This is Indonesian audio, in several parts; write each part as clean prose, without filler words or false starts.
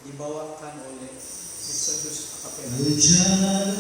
dibawakan oleh Exodus Acapella.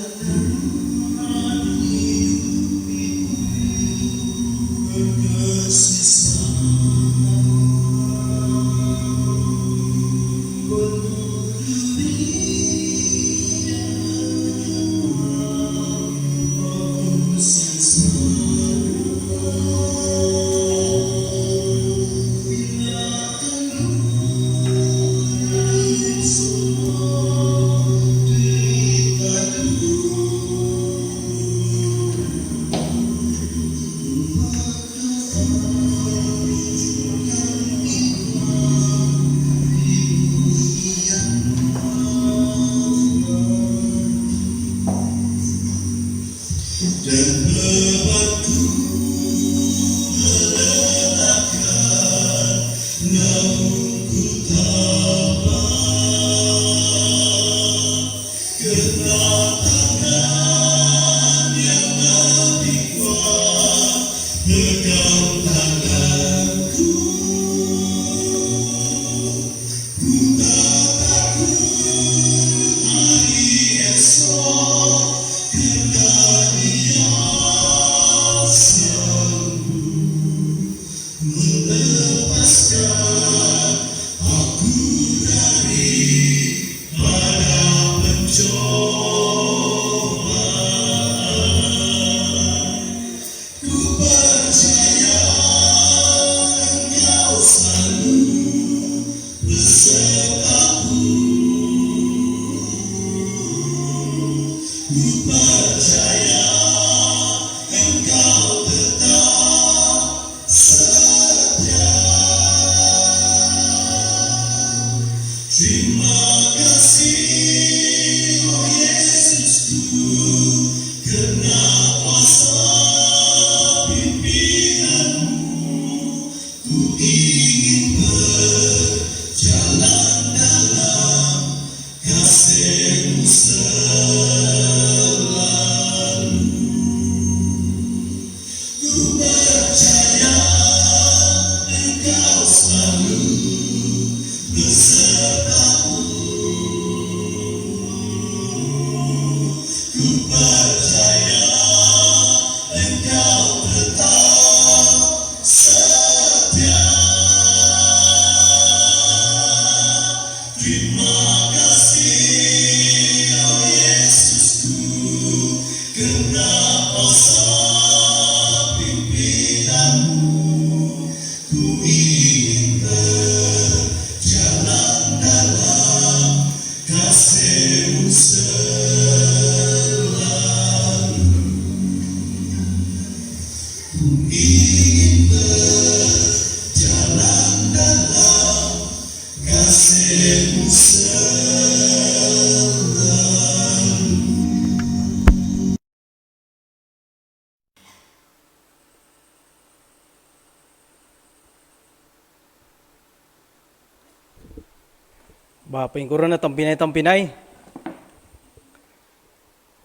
Bapingkuro na tampinay-tampinay.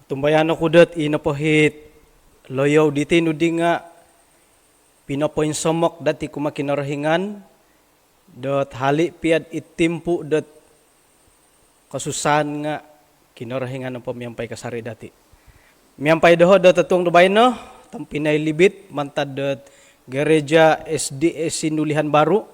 Tumbayan ako dat inapahit loyaw diti nudi nga pinapoin somok dati kumakinarahingan dat hali piad itimpu dat kasusan nga kinarahingan ng pamiyampay kasari dati. Miyampay daho dat atong dubayin no, tampinay libit mantad dat gereja SDS Sinulihan Baru.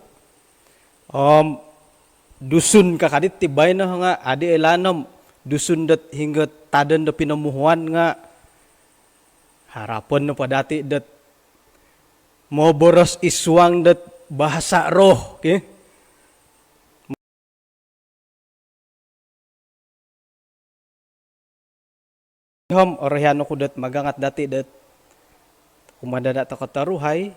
Dusun kakadit tibay na nga adi elanom dusun dat hingga tadan da pinamuhuan nga harapan na pa dati dat mo boros iswang dat bahasa roh okay? Orehano ko dat magangat dati dat kumada ta kataruhay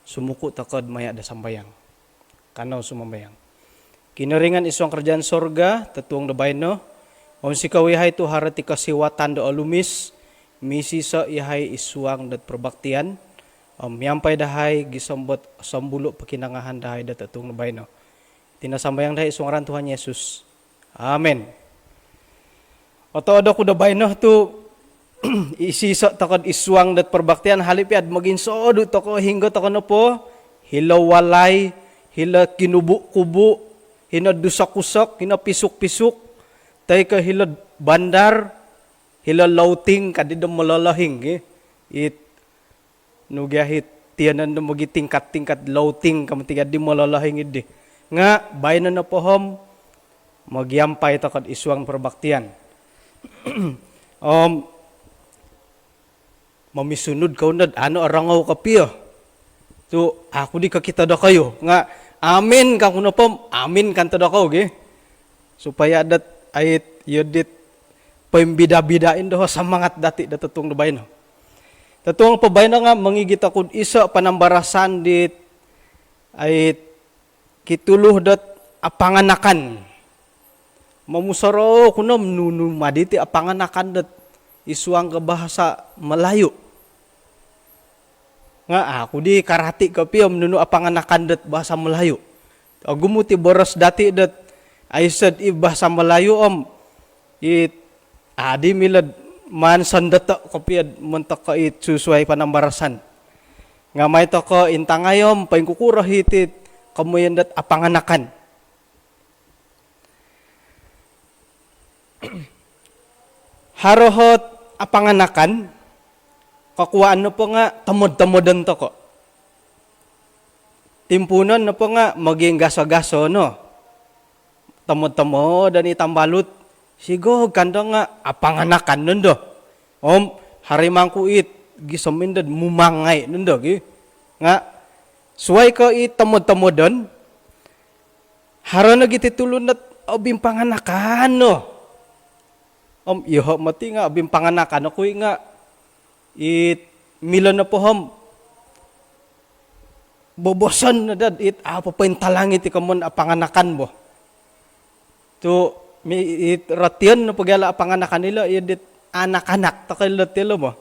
sumuko takod maya da sambayang kanaw sumambayang. Kinaringan iswang kerjaan sorga, tatuang dabay no. Si kawihay to harati kasiwatan do alumis, misi sa ihay iswang dat perbaktian. Yampay dahay gisambot sambulo pakinangahan dahay dat tatuang dabay no. Tinasambayang dahay iswang ran Tuhan Yesus. Amen. Oto ada ko dabay no to isisa takod iswang dat perbaktian halipiad magin soodo to ko hinggo to no po hilaw walay hila kinubo-kubo hina dusak-usak, hina pisuk-pisuk, tay ka hilad bandar, hila lauting kadidam malalahing it nugyahit tiyanan na magi tingkat-tingkat lauting kamatiga di malalahing idi nga bayan na pohom magyampay ta kad isuang perbaktian. Mamisunod kaunad ano arangaw kapiyo. So ako di kakita da kayo nga amin ka kuno pom amin kan tada kaw supaya adat ayat yodit pembida-bidain doh semangat dati datutong bayan. Tatuang pabayan nga mangigit akod isa panambarasan dit ay kituluh dat apanganakan. Mamusaro kuno nunu maditi apanganakan dat isuang ke bahasa Melayu. Nga aku di karati kapiom nunu apanganakan dat bahasa Melayu. Agumuti boros dati dat ay sad i bahasa Melayu it adi milad man sandata kapiad mentak ka it susuai panambarasan. Nga may to ko intangayom paingkukura hitit kamuyan dat apanganakan. Harohot apanganakan kakuhaan na po nga tamod-tamodan to ko. Timpunan na po nga maging gaso-gaso no. Tamod-tamodan itambalut. Sigo kanda nga apanganakan nundo. Harimang kuit gisamindad mumangay nundo nga suway ko itamod-tamodan. Haro na gititulun at abim panganakan no. Iho mati nga abim panganakan ako nga it mila na po bobosan na dad it apa pa intalangit ikamon apanganakan mo. To it ratian na pagyala apanganakan nila it anak-anak takailatilo mo.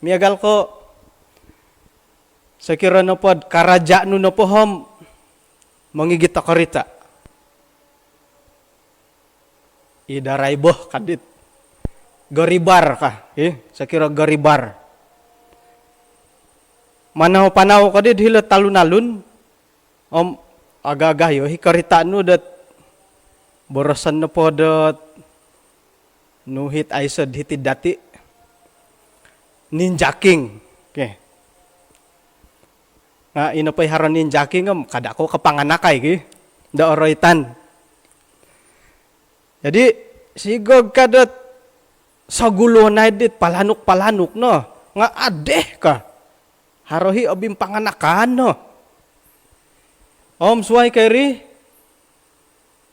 Miagal ko sa kira na po karaja no na po mangigit karita. Idaray boh kadit. Garibar ka, sa kira garibar. Manaw-panaw ka dit hila talun-alun. Agagayo, hikarita no dat borosan na po dat nuhit ay sad hitid dati. Ninjaking. Okay. Nga inapay haran ninjaking kada ko kapanganakay da oroitan. Jadi sigog kadat sa gulo na dit palanok-palanok no. Nga adeh ka. Harohi abim panganakan no. Suway kayri.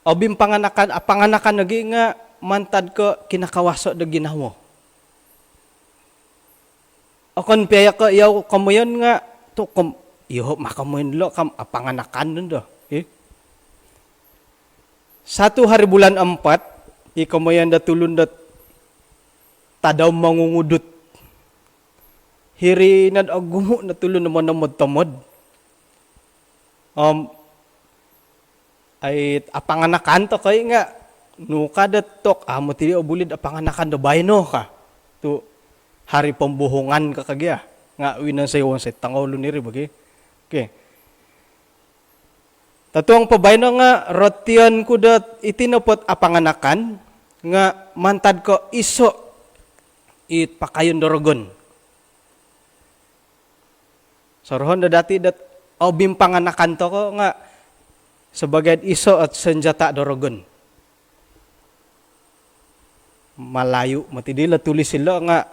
Abim panganakan nagi nga mantad ko kinakawaso da ginawa. Akon piyaya ka yaw kamuyan nga to iho makamuyan lo kam apanganakan nun do. Satu hari bulan 4 ikamuyan da tulun dat tadaw mangungudot. Hiri nad agumo na tulo naman namod-tamod. Ay apanganakan to kay nga no kada tok amo tili obulid apanganakan do bayno ka. To hari pembuhungan ka kagya. Nga winan sayo sa tangolo niri bagi. Okay. Tatuang pabayno nga rotian kudat itinapot apanganakan nga mantad ko iso it pakayon dorogon. Sarohon da dati dat obim panganakan to ko nga sebagai iso at senjata dorogon. Malayo matidila tulis sila nga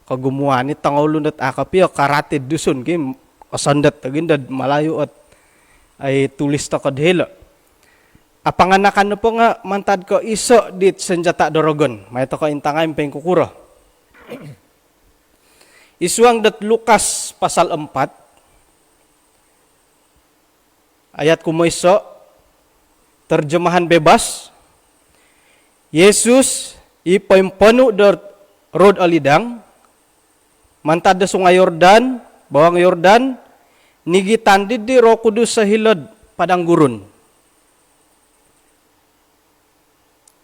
kagumuan ni tangolun at akapyo karatid dusun kim osandat tagindad malayo at ay tulis to kadhela. Apanganakan no po nga mantad ko iso dit senjata dorogon. May to ko intangay peng kukuro. Isuang dat Lukas pasal 4 ayat kumoiso terjemahan bebas. Yesus ipampanu dot rod alidang mantad da sungai Yordan, bawang Yordan nigitandid di Roh Kudus sa hilod padang gurun.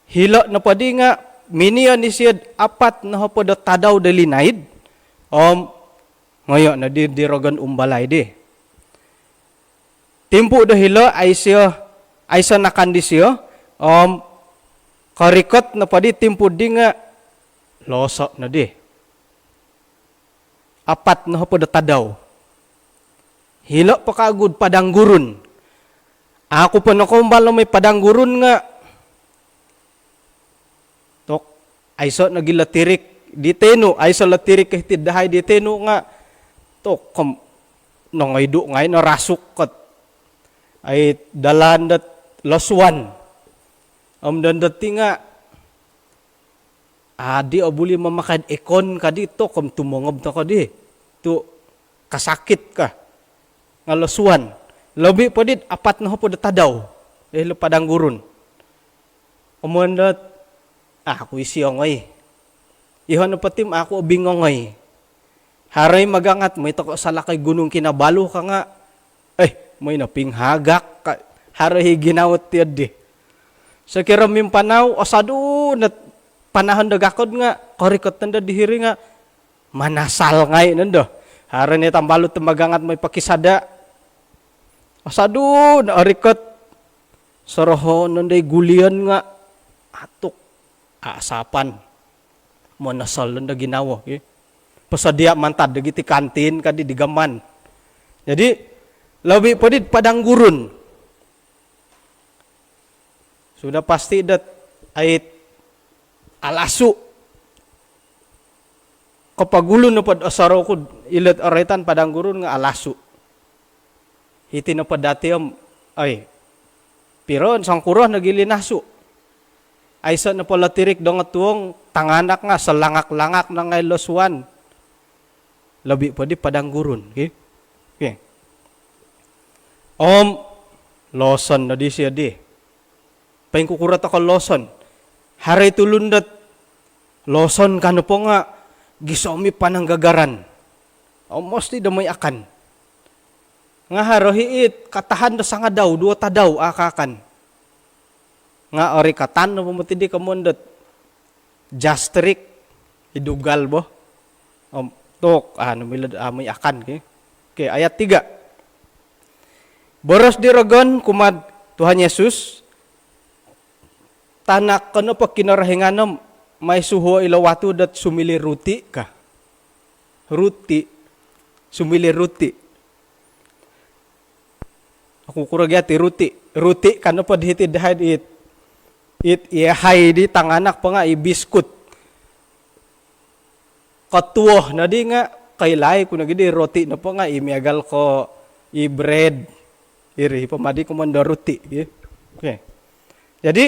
Hila na padi nga minian isiyad apat na hapoda tadaw dalinaid. Ngayon na dirogan umbalay di. Timpo da hila ay siya Aisa nakandisyo karikot na padi timpud di nga loso na di. Apat na po tadaw. Hilo pa kaagud padang gurun. Ako pa nakumbalo may padang gurun nga. Tok, ayso nagilatirik di teno, ayso latirik kahit dahay di teno nga. Tok, nangaydo ngay narasuk kat. Ay dalan dat loswan. Dati nga, adi abuli mamakad ekon ka dito, kung tumongob na ka di. To, kasakit ka. Nga loswan. Labi pa dit, apat na ho po datadaw. Dahil padang gurun. Umundat, ako isiyongay. Iho na patim, ako ubingongay. Haray magangat, may tako sa lakay gunung kinabalo ka nga. May napinghagak ka. Haray ginawat tiyad di. Sa kiraming panaw, osado na panahon dagakod nga, korikot nanda dihiri nga, manasal ngay nando. Haray ni tambalot magangat may pakisada. Osado na orikot. Soroho nanday gulian nga, atok, aasapan. Manasal nanda ginawa. Pasadia mantad, dagiti kantin, kadi digaman. Jadi, labi pa dit padang gurun. Sudah pasti dat ait alasu. Kapag na pad asaro ko ilat aretan padang gurun nga alasu. Hiti na pad dati piron sang kuroh nagilinasu. Aysa na pala tirik dong tuong tanganak nga sa langak-langak na ngay loswan. Labi pa di padang gurun. Okay? Loson na di siya di. Paing kukurat ako loson. Haray tulundat. Loson ka na po nga. Gisomi pa ng gagaran. Mostly damay akan. Nga harohiit. Katahan na sa nga daw. Dua ta daw akakan. Nga ori katan na pumatindi ka mundat. Jastrik. Idugal bo. Tok. Namilad may akan. Okay, ayat 3. Boros diragon kumad Tuhan Yesus tanak kano pa kinarahinganom may suho ilawatu dat sumili ruti ka. Ruti. Sumili ruti. Ako kuragyati ruti. Ruti kano pa dihiti dahad it iyahay di tanganak pa nga ibiskut. Katuoh na di nga kailay kung nagidi roti na pa nga imiagal ko i-bread. Iri, pamadi ko manda ruti. Okay. Jadi,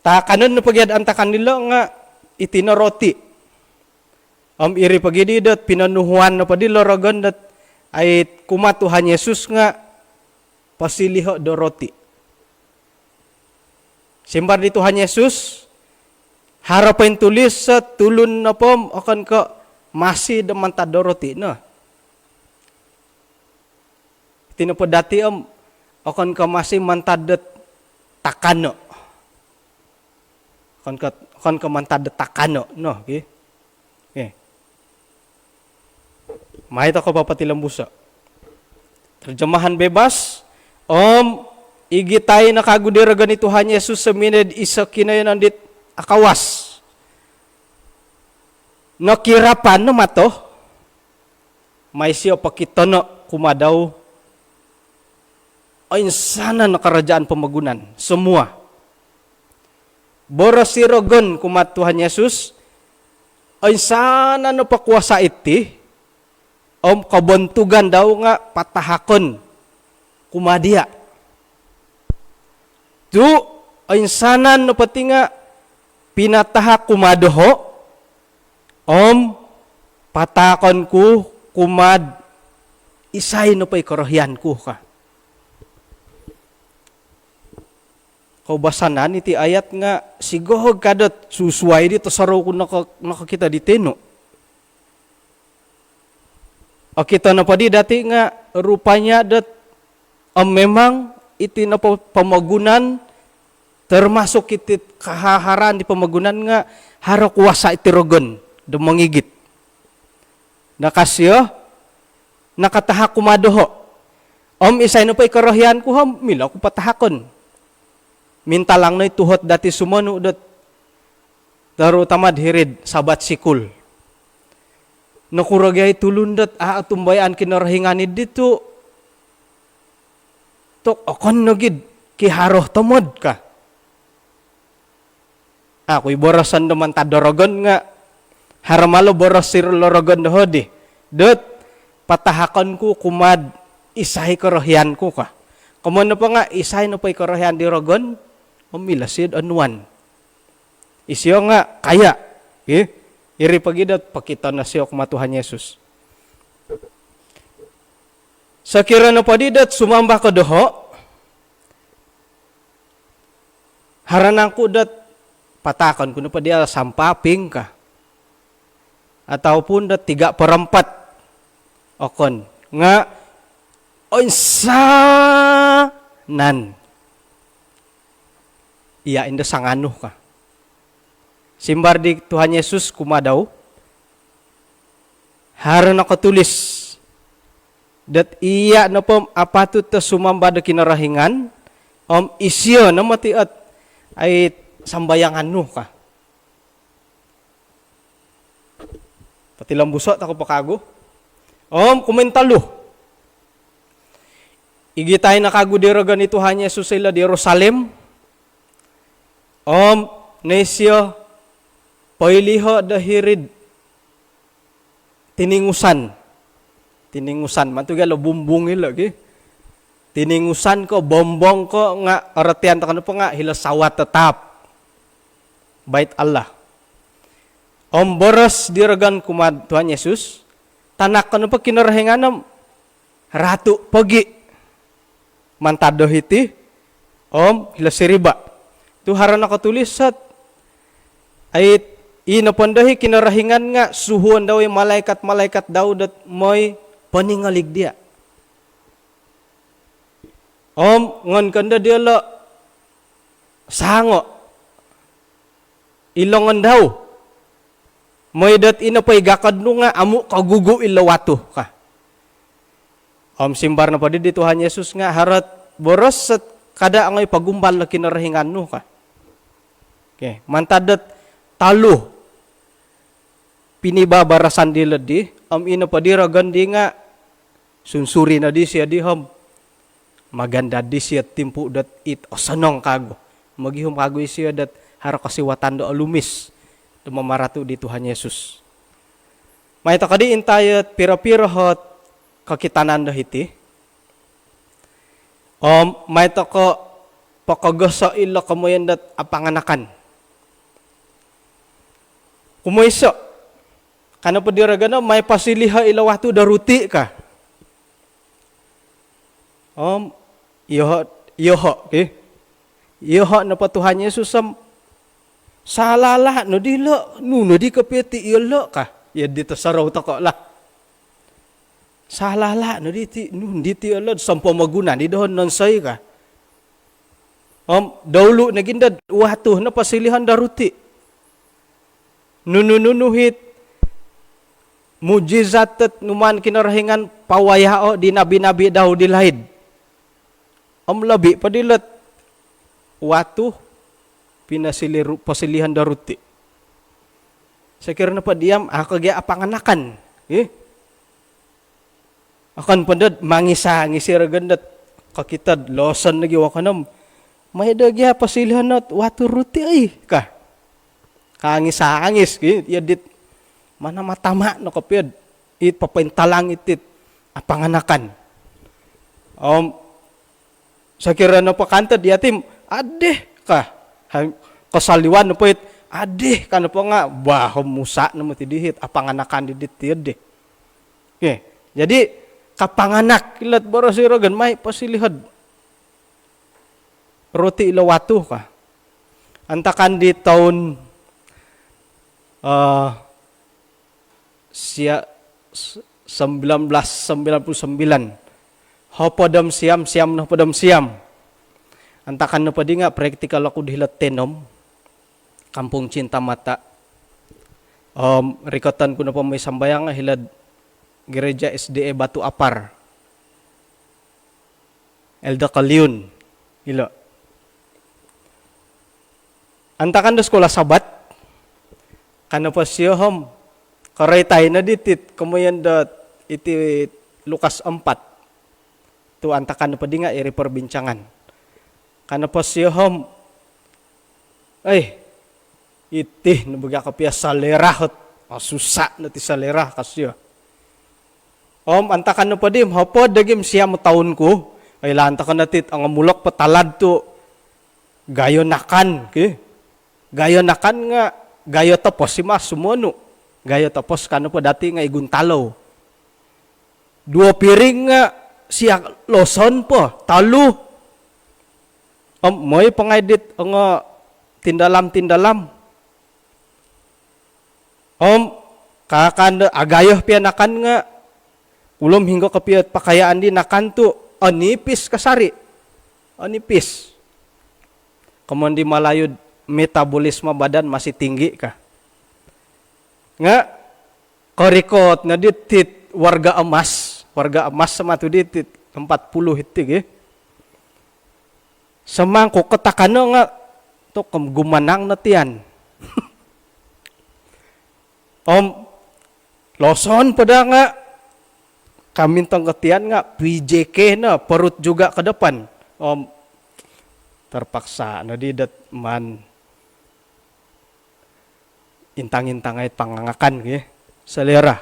takanan na pagyad ang takan nila nga itina roti. Iri pagidi dat pinanuhuan na pa di loragon dat ay kumatuhan Yesus nga pasiliho do roti. Simbar di Tuhan Yesus, harapan tulis sa tulun na pom akan ka masih demantad do roti na. Tinapod dati akan ka masih mantadet takano. Akan ka mantadet takano. No? Okay? Okay. Mahit ako papatilang busa. Terjemahan bebas. Igitay na kagudiragan ni Tuhan Yesus sa minid isa kinayon andit akawas. Nakirapan no mato. May siya pakitono kumadaw. Ay sana na karajaan pamagunan. Semua. Boros sirogon kumat Tuhan Yesus. Ay sana na pakuasa iti. Kabuntugan daw nga patahakon. Kumadia. Tu ay sana na pati nga pinatahak kumadoho. Patakon ko kumad. Isay no pa'y korohyan ko ka. Kaubasanan iti ayat nga sigohog kadat susway dito sa raw kung nakakita di teno. O kita na pa di dati nga rupanya dat memang iti na pamagunan termasuk iti kahaharan di pamagunan nga haro kuwasa iti rogon dumangigit. Nakasyo nakatahak kumadoho. Isay na pa ikarohyan ko mila ko patahakon. minta lang na tuhot dati sumano dat terutama dihirid sabat sikul. Nakuragay tulundat atumbayan kinarahinganid dito. Tok akon nagid kiharoh tamod ka. Ako'y borasan naman tadorogon nga. Haramalo boras sirlorogon dohodi. Dot patahakan ko kumad isay karahian ko ka. Kumano pa nga isay na pa'y karahian di rogon. Umilasid anuan. Isiyo nga kaya. Iri pagidat pakita na siya kumatuhan Yesus. Sa kira na padidat sumamba ko doho. Haranang ko dat patakan ko na pa dia sampaping ka. Ataupun dat 3/4 okon nga onsanan iya inda sangano ka. Simbar di Tuhan Yesus kumadaw haran nakatulis dat iya na pom apatut ta sumamba da kinarahingan isyo na matiat ay sambayangan no ka. Pati lambusot ako pakago. Kumentalo. Igitay na kago diraga ni Tuhan Yesus sila di Jerusalem. Nesyo pailiho dahirid tiningusan. Tiningusan. Matugalo bumbungil lagi. Tiningusan ko, bombong ko nga aratian ta kano pa nga hilasawat tetap. Bait Allah. Boros diragan kumad Tuhan Yesus, tanak kano pa kinarahinganam ratu pagi mantado hiti hilasiriba. Tu haran nakatulisat ay inapandahi kinarahingan nga suhuan daw yung malaikat daw dat moy paningalig dia. Ngon kanda dia lo sango ilongan daw. Moy dat ina pay gakad no nga amu kagugu ilawato ka. Simbar na pa di Tuhan Yesus nga harat boros at kada angay pagumbal na kinarahingan no ka. Okay, mantadat talo pinibabarasan di ladi ina pa di ragan di nga sunsuri na di siya di maganda di siya timpu dat it osanong kago. Magihom kago siya dat haro kasiwatan do alumis. Mamarato di Tuhan Yesus. May takadi intayat pira-pira hot kakitanan dahiti. May tako pakagasa ila kamoyan dat apanganakan. Kumoyso. Kana pa diragana may pasiliha ila watu daruti ka. Yoho, okay? Yoho na pa Tuhan Yesus salala no dilo no di kapiti ilo ka ya dito saraw ta ko la salala no diti ilo sampo maguna di dohon non say ka dawlo na gindad wato na pasilihan daruti nununuhit mujizat at numan kinarahingan pawayao di nabi-nabi daw dilahid labi padilat wato pasilihan daruti. Sa kira na pa diyam, kagaya apanganakan. Akan pandad, mangisa-ngisira gandat, kakitad, losan na giwa ka nam. May dagya pasilihan at watu ruti ay ka. Kangisa-angis, yadit, mana matama no kapyad, papaintalang itit, apanganakan. Sa kira na pa kantad, yatim, adeh ka. Kasaliwan na po adih kan po nga bahom musa na matidihit apanganakan didit tiyad okay. Jadi kapanganak ilat barasiragan may pasilihad roti ilawatu ka antakan di tahun siya 1999 hopadam siam na padam siam. Antakan na pa di nga, praktikal ako dihilat tenom, kampung cinta mata. Rikotan ko na pa may sambayang nga hilad gereja SDE Batu Apar. Elda Kalyun. Hilo. Antakan do sekolah sabat. Kana pa siya karetay na ditit kamayan dat iti Lukas 4. Tu antakan pa di nga iri perbincangan. Kana pa siya iti nabaga kapya salerah susah na ti salerah kasya. Antakan pa di hapod dagim siya mo taon ko. Ay lantakan natit ang mulok patalad to gayo nakan gayo nakan nga gayo tapos si mas sumuno gayo tapos kano pa dati nga iguntalaw 2 piring nga siya loson po talo moy pangaydit ang tindalam kakanda agayo pianakan nga ulom hinggo kapiyat pakayaan di nakan to anipis kasari. Anipis. Kemudian di malayud metabolisme badan masih tinggi kah? Nga korikot na ditit warga emas sama tu ditit 40 hitig Semangko ketakano nga to gumanang natian. Loson pada nga kamintang ketian nga PJK na perut juga ke depan. Terpaksa na didat man intang-intang ay pangangakan selera.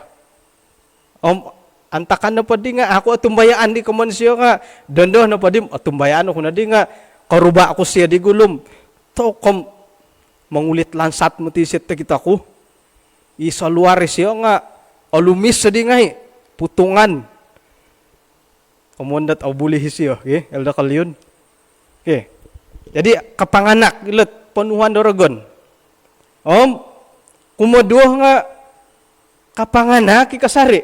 Antakan na padi nga ako atumbayaan di komensyo nga dondo na padi atumbayaan ako na di nga karuba ako siya di gulum. To mangulit lansat mo tisit kita ko. Isa luar siya nga alumis sa di nga putungan. Kemudian au bulih siya, elda kalyun. Jadi kapanganak ilet penuhan dorogon. Kumoduh nga kapanganak ikasari.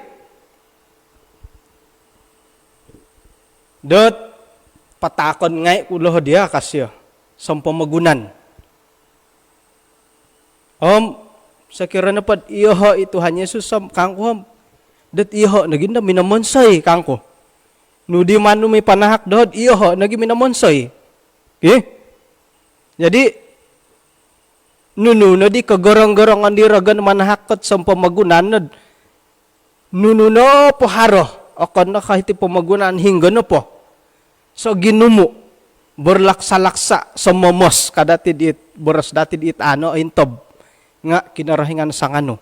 Dot patakon ngay uloh dia kasya sampo magunan. Sakira napad iyoho itu hanya susam kangko dat iyoho naging na minamonsay kangko. Nudi manu may panahak dohod iyoho naging minamonsay. Jadi nunu na di kagorong-gorongan di ragan manahakot sa pamagunan nunu no po haro akan na kahit pamagunan hingga no po so ginumu berlaksa-laksa sa momos kadati diit boros dati diit ano intob nga kinarahingan sang ano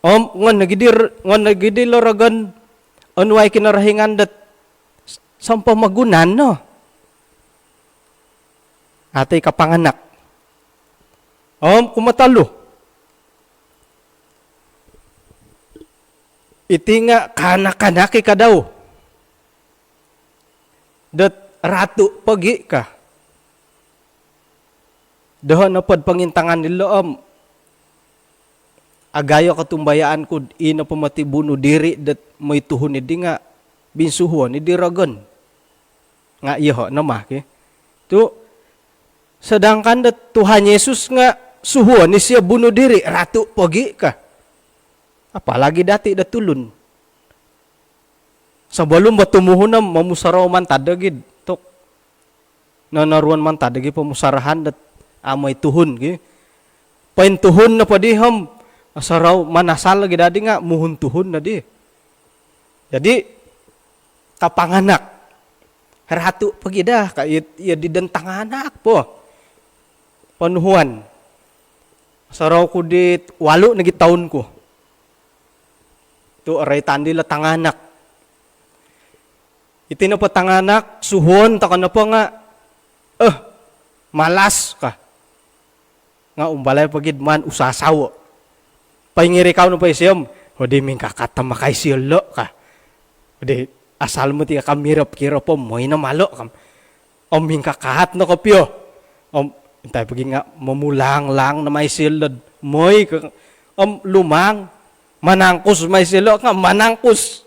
ngon nagidi loragan anway kinarahingan dat sa pamagunan no atay kapanganak kumatalo. Iti nga kanak-kanaki ka daw. Dat ratu pagi ka. Doon na pod pangintangan nilo agayo katumbayaan ko ina pamati buno diri dat may tuhon ni nga binsuhon ni diragon. Nga iyo namah tu sedangkan dat Tuhan Yesus nga suhuan ni siya bunuh diri ratu pagi ka. Apalagi dati datulun. Sebelum batumuhon na mamusaraw man tadagid tok. Nanaruan man tadagid pamusarahan dat amay tuhon pain tuhon na padiham asaraw manasal lagi dadi nga muhun tuhon na di. Jadi kapanganak ratu pagi dah kait iya didentang anak po. Panuhuan. Saraw ko dit 8 nagi taon ko. Tu aray tandi la tanganak. Iti na pa tanganak, suhon, taka na pa nga, malas ka. Nga umbalay pagid man usasawo. Paingiri ka no pa isiyom, o di ming kakatama kay siyolo ka. O di asal mo ti kamirap kiro po, mo'y na malo ka. O ming kakahat na kopyo. Intay pagi nga mamulang lang na may silod. Moy lumang manangkus may silod nga manangkus.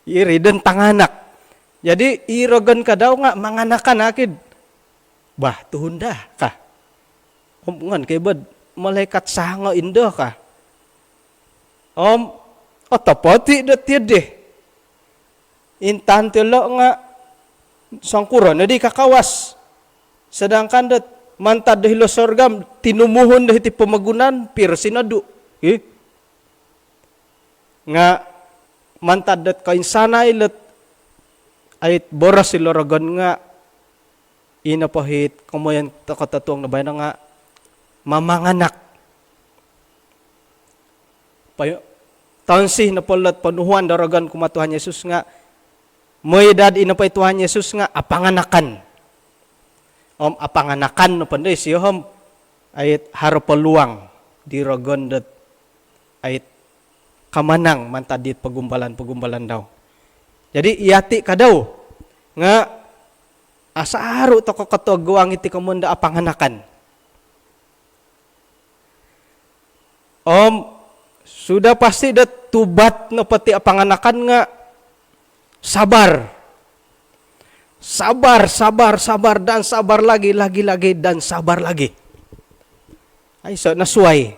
Iri den tanganak. Jadi irogan ka daw nga manganakan akid. Bah tuhon dah ka. Ngan kay bad malaikat sanga indo ka. Otapati dat yede. Intan telo nga sangkuran na di kakawas. Sedangkan dat mantad dahil sorga tinumuhon dahil ti pamagunan pir sinadu. Nga mantad dat kainsana ilat ay boras silorogon nga inapahit kumayan takatatuang na bayan nga mamanganak. Tansih na polat panuhuan daragan kumatuhan Yesus nga may edad inapay Tuhan Yesus nga apanganakan. Apanganakan no panday siyom ay haro peluang di ragon dat ay kamanang mantadit pagumbalan daw. Jadi iyati ka daw nga asaro to kakatuguang iti kamunda apanganakan. Sudah pasti dat tubat no pati apanganakan nga sabar. Sabar dan sabar lagi dan sabar lagi. Ay so nasuai.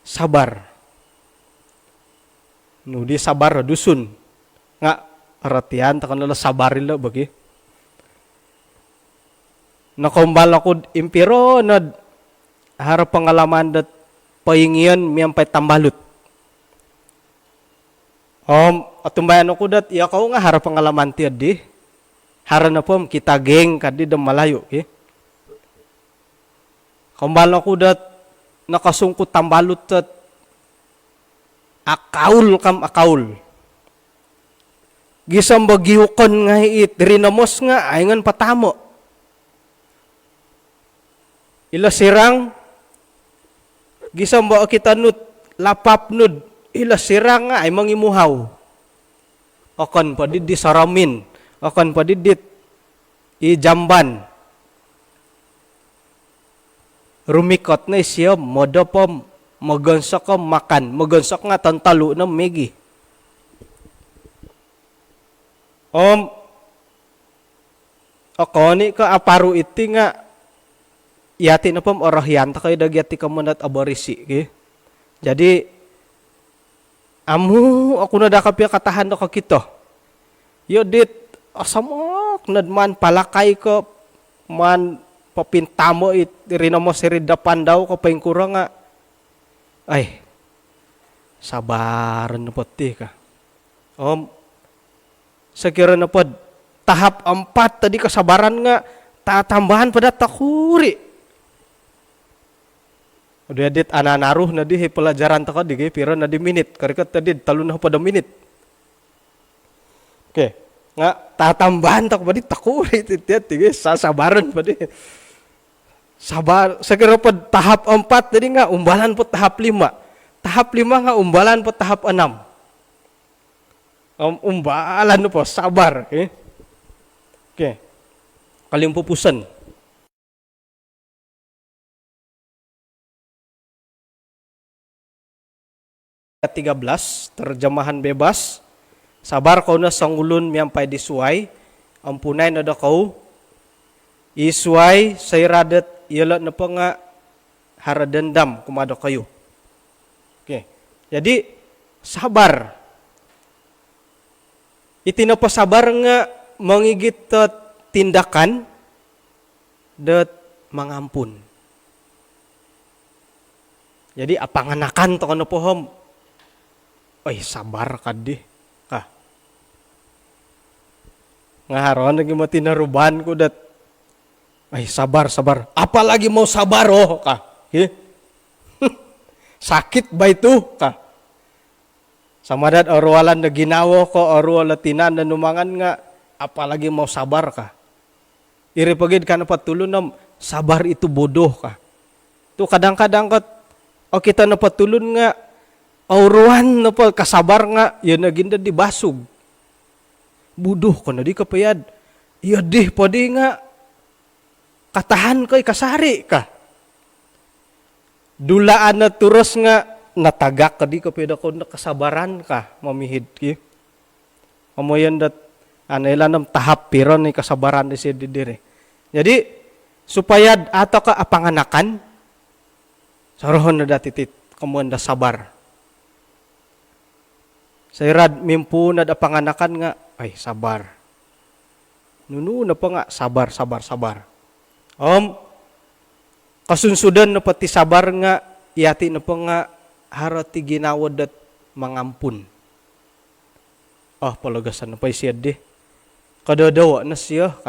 Sabar. No di sabar dusun. Nga aratian takan lala sabarin lo bagi. Nakumbal ako impiro na harap pengalaman dat paingian miyampay tambalut. Atumbayan ako dat iya kau nga harap pengalaman tiad di. Hara na po kita geng kadi dem malayo. Kumbal ako dat nakasungkot tambalut tat akaul. Gisam bagiukon nga it rinamos nga ayangan patamo. Ila sirang gisam ba kita nut lapap nud ila sirang nga ay mangimuhaw. Akan padid di saramin, akan padid di jamban. Rumikot na siya moda pom magansak ka makan, magansak nga tantalo na megi. Ako ni ka aparu iti nga yati na pom orahyan ta kayo dagyati ka munat aborisi. Jadi amu ako na dakapya katahan na kakito. Yodit asamok nadman palakay ko man papintamo it rinamo siridapan daw kapay kurang nga. Ay sabaran na pati ka. Sekira na pod tahap 4 tadi kasabaran nga tatambahan pada takuri. Udah dit ananaruh na di pelajaran ta di pira na di minit karikat tadi talun na pada minit. Oke, nga tatambahan ta padi takuri titiat tige sasabaran padi. Sabar sekira pod tahap 4 tadi nga umbalan pod tahap 5. Tahap 5 nga umbalan pod tahap 6. Umbalan no po sabar, Oke. Kalimpupusan. Ayat 13, terjemahan bebas. Sabar kau na sangulun miyampay disuay, ampunay na da kau, isuay sayradat iyala na pa nga haradendam kumado kayo. Oke, jadi sabar. Itinapasabar nga mangigit tindakan dat mangampun. Jadi apanganakan to kano pohom. Oy sabar kadi. Ngaharon lagi mo tinaruban ko dat. Ay sabar. Apalagi mau sabar ka. Sakit ba itu ka. Samadat orwalan na ginawa ko orwalatinan na numangan nga apalagi mau sabar ka. Iri pagid ka na patulon na sabar itu bodoh ka. Tu kadang-kadang kita na patulon nga orwan na pa kasabar nga yan naginda di basug. Buduh ko na di kapayad. Iya dih pwede nga katahan ko kasari ka. Dulaan na turos nga natagak ka di kapayad ako nakasabaran ka mamihid ki. Amoyan dat anela nam tahap piron ni kasabaran di siya didiri. Jadi supaya ato ka apanganakan sarohon na datitit kamuan da sabar. Sayrad mimpu na da panganakan nga ay sabar. Nunu na pa nga sabar. Kasunsudan na pati sabar nga, yati na pa nga harati ginawad at mangampun. Palagasan na pa siya di. Kadadawa na siya.